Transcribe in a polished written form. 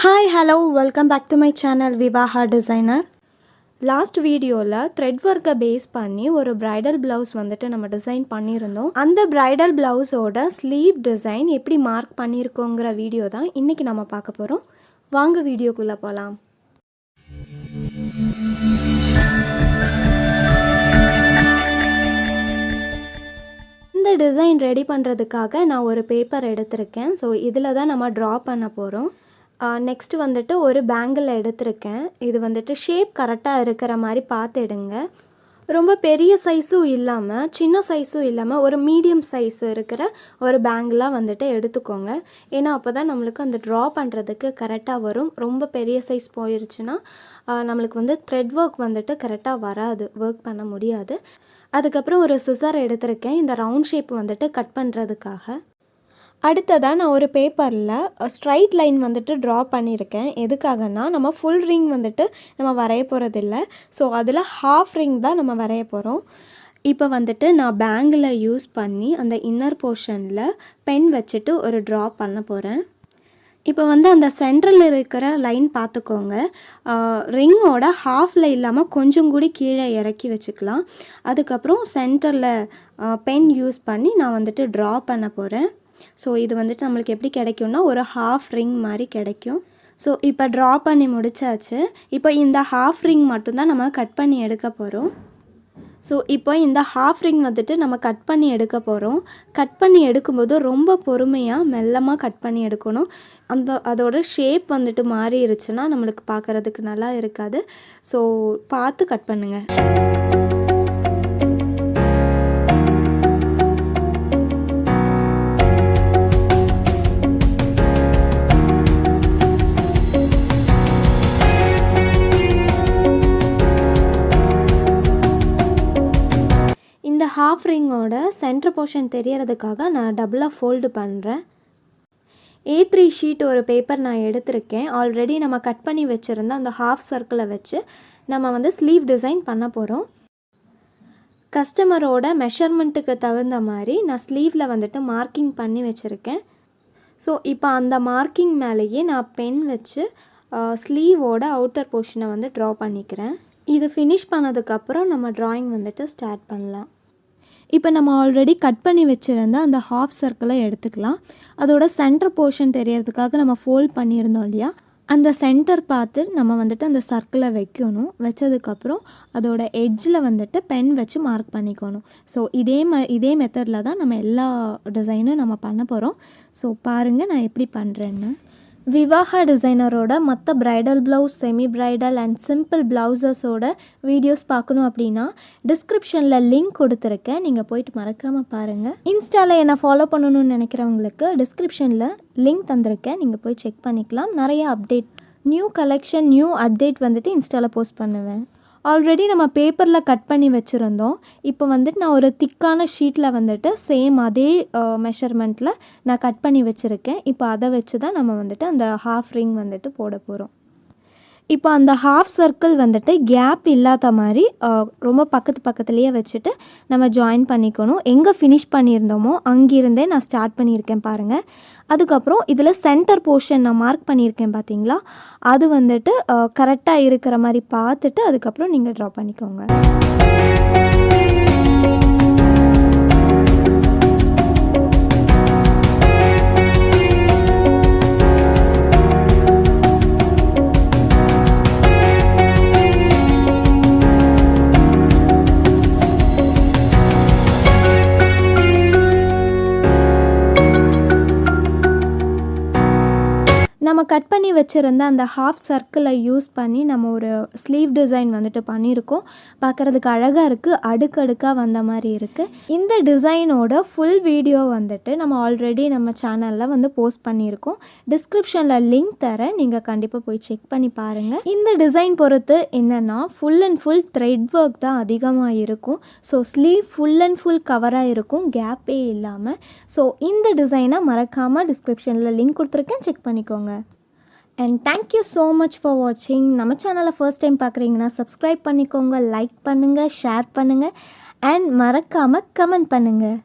Hi, hello, welcome back to my channel Vivaha Designer. Last video la thread work base பண்ணி ஒரு bridal blouse வந்துட்டு நம்ம design பண்ணியிருந்தோம். அந்த bridal blouse ஓட sleeve design எப்படி மார்க் பண்ணியிருக்கோங்கிற வீடியோ தான் இன்னைக்கு நம்ம பார்க்க போறோம். வாங்க வீடியோக்குள்ள போலாம். இந்த டிசைன் ரெடி பண்ணுறதுக்காக நான் ஒரு பேப்பர் எடுத்திருக்கேன். ஸோ இதில் தான் நம்ம ட்ரா பண்ண போகிறோம். நெக்ஸ்ட்டு வந்துட்டு ஒரு பேங்கிள் எடுத்திருக்கேன். இது வந்துட்டு ஷேப் கரெக்டாக இருக்கிற மாதிரி பார்த்து எடுங்க. ரொம்ப பெரிய சைஸும் இல்லாமல் சின்ன சைஸும் இல்லாமல் ஒரு மீடியம் சைஸ் இருக்கிற ஒரு பேங்கிளாக வந்துட்டு எடுத்துக்கோங்க. ஏன்னா அப்போ தான் நம்மளுக்கு அந்த ட்ரா பண்ணுறதுக்கு கரெக்டாக வரும். ரொம்ப பெரிய சைஸ் போயிடுச்சுன்னா நம்மளுக்கு வந்து த்ரெட் ஒர்க் வந்துட்டு கரெக்டாக வராது, ஒர்க் பண்ண முடியாது. அதுக்கப்புறம் ஒரு சிசர் எடுத்திருக்கேன் இந்த ரவுண்ட் ஷேப் வந்துட்டு கட் பண்ணுறதுக்காக. அடுத்ததாக நான் ஒரு பேப்பரில் ஸ்ட்ரைட் லைன் வந்துட்டு ட்ரா பண்ணியிருக்கேன். எதுக்காகனா நம்ம ஃபுல் ரிங் வந்துட்டு நம்ம வரைய போகிறதில்ல. ஸோ அதில் ஹாஃப் ரிங் தான் நம்ம வரைய போகிறோம். இப்போ வந்துட்டு நான் பேங்கில் யூஸ் பண்ணி அந்த இன்னர் போர்ஷனில் பென் வச்சுட்டு ஒரு ட்ரா பண்ண போகிறேன். இப்போ வந்து அந்த சென்ட்ரல் இருக்கிற லைன் பார்த்துக்கோங்க. ரிங்கோட ஹாஃபில் இல்லாமல் கொஞ்சம் கூடி கீழே இறக்கி வச்சுக்கலாம். அதுக்கப்புறம் சென்டரில் பென் யூஸ் பண்ணி நான் வந்துட்டு ட்ரா பண்ண போகிறேன். ஸோ இது வந்துட்டு நம்மளுக்கு எப்படி கிடைக்கும்னா ஒரு ஹாஃப் ரிங் மாதிரி கிடைக்கும். ஸோ இப்போ ட்ரா பண்ணி முடிச்சாச்சு. இப்போ இந்த ஹாஃப் ரிங் மட்டும்தான் நம்ம கட் பண்ணி எடுக்க போகிறோம். ஸோ இப்போ இந்த ஹாஃப் ரிங் வந்துட்டு நம்ம கட் பண்ணி எடுக்க போகிறோம். கட் பண்ணி எடுக்கும்போது ரொம்ப பொறுமையாக மெல்லமாக கட் பண்ணி எடுக்கணும். அதோட ஷேப் வந்துட்டு மாறிடுச்சுன்னா நம்மளுக்கு பார்க்குறதுக்கு நல்லா இருக்காது. ஸோ பார்த்து கட் பண்ணுங்கள். இந்த ஹாஃப் ரிங்கோட சென்டர் போர்ஷன் தெரியறதுக்காக நான் டபுளாக ஃபோல்டு பண்ணுறேன். A3 ஷீட் ஒரு பேப்பர் நான் எடுத்திருக்கேன். ஆல்ரெடி நம்ம கட் பண்ணி வச்சுருந்த அந்த ஹாஃப் சர்க்கிளை வச்சு நம்ம வந்து ஸ்லீவ் டிசைன் பண்ண போகிறோம். கஸ்டமரோட மெஷர்மெண்ட்டுக்கு தகுந்த மாதிரி நான் ஸ்லீவில் வந்துட்டு மார்க்கிங் பண்ணி வச்சுருக்கேன். ஸோ இப்போ அந்த மார்க்கிங் மேலேயே நான் பென் வச்சு ஸ்லீவோட அவுட்டர் போர்ஷனை வந்து ட்ரா பண்ணிக்கிறேன். இது ஃபினிஷ் பண்ணதுக்கப்புறம் நம்ம ட்ராயிங் வந்துட்டு ஸ்டார்ட் பண்ணலாம். இப்போ நம்ம ஆல்ரெடி கட் பண்ணி வச்சுருந்த அந்த ஹாஃப் சர்க்கிளை எடுத்துக்கலாம். அதோட சென்டர் போர்ஷன் தெரியறதுக்காக நம்ம ஃபோல்ட் பண்ணியிருந்தோம் இல்லையா, அந்த சென்டர் பார்த்து நம்ம வந்துட்டு அந்த சர்க்கிளை வைக்கணும். வச்சதுக்கப்புறம் அதோட எட்ஜில் வந்துட்டு பென் வச்சு மார்க் பண்ணிக்கணும். ஸோ இதே மெத்தடில் தான் நம்ம எல்லா டிசைனும் நம்ம பண்ண போகிறோம். ஸோ பாருங்கள் நான் எப்படி பண்ணுறேன்னு. விவாஹா டிசைனரோட மற்ற bridal blouse, semi bridal and simple ப்ளவுசஸோட வீடியோஸ் பார்க்கணும் அப்படின்னா டிஸ்கிரிப்ஷனில் லிங்க் கொடுத்துருக்கேன். நீங்கள் போயிட்டு மறக்காமல் பாருங்கள். இன்ஸ்டாவில் என்னை ஃபாலோ பண்ணணும்னு நினைக்கிறவங்களுக்கு டிஸ்கிரிப்ஷனில் லிங்க் தந்திருக்கேன். நீங்கள் போய் செக் பண்ணிக்கலாம். நிறைய update, new collection, new update வந்துட்டு இன்ஸ்டாவில் போஸ்ட் பண்ணுவேன். ஆல்ரெடி நம்ம பேப்பரில் கட் பண்ணி வச்சுருந்தோம். இப்போ வந்துட்டு நான் ஒரு திக்கான ஷீட்டில் வந்துட்டு சேம் அதே மெஷர்மெண்ட்டில் நான் கட் பண்ணி வச்சுருக்கேன். இப்போ அதை வச்சு தான் நம்ம வந்துட்டு அந்த ஹாஃப் ரிங் வந்துட்டு போட போகிறோம். இப்போ அந்த ஹாஃப் சர்க்கிள் வந்துட்டு கேப் இல்லாத மாதிரி ரொம்ப பக்கத்துலேயே வச்சுட்டு நம்ம ஜாயின் பண்ணிக்கணும். எங்கே ஃபினிஷ் பண்ணியிருந்தோமோ அங்கிருந்தே நான் ஸ்டார்ட் பண்ணியிருக்கேன் பாருங்கள். அதுக்கப்புறம் இதில் சென்டர் போர்ஷன் நான் மார்க் பண்ணியிருக்கேன் பார்த்தீங்களா, அது வந்துட்டு கரெக்டாக இருக்கிற மாதிரி பார்த்துட்டு அதுக்கப்புறம் நீங்கள் ட்ரா பண்ணிக்கோங்க. நம்ம கட் பண்ணி வச்சுருந்த அந்த ஹாஃப் சர்க்கிளை யூஸ் பண்ணி நம்ம ஒரு ஸ்லீவ் டிசைன் வந்துட்டு பண்ணியிருக்கோம். பார்க்குறதுக்கு அழகாக இருக்குது, அடுக்கடுக்காக வந்த மாதிரி இருக்குது. இந்த டிசைனோட ஃபுல் வீடியோ வந்துட்டு நம்ம ஆல்ரெடி நம்ம சேனலில் வந்து போஸ்ட் பண்ணியிருக்கோம். டிஸ்கிரிப்ஷனில் லிங்க் தரேன், நீங்கள் கண்டிப்பாக போய் செக் பண்ணி பாருங்கள். இந்த டிசைன் பொறுத்து என்னென்னா full and full thread work தான் அதிகமாக இருக்கும். So sleeve full and full கவராக இருக்கும், கேப்பே இல்லாமல். ஸோ இந்த டிசைனை மறக்காமல் டிஸ்கிரிப்ஷனில் லிங்க் கொடுத்துருக்கேன், செக் பண்ணிக்கோங்க. And thank you so much for watching. நம்ம சேனலை ஃபர்ஸ்ட் டைம் பார்க்குறீங்கன்னா சப்ஸ்கிரைப் பண்ணிக்கோங்க, லைக் பண்ணுங்கள், ஷேர் பண்ணுங்கள் அண்ட் மறக்காமல் கமெண்ட் பண்ணுங்கள்.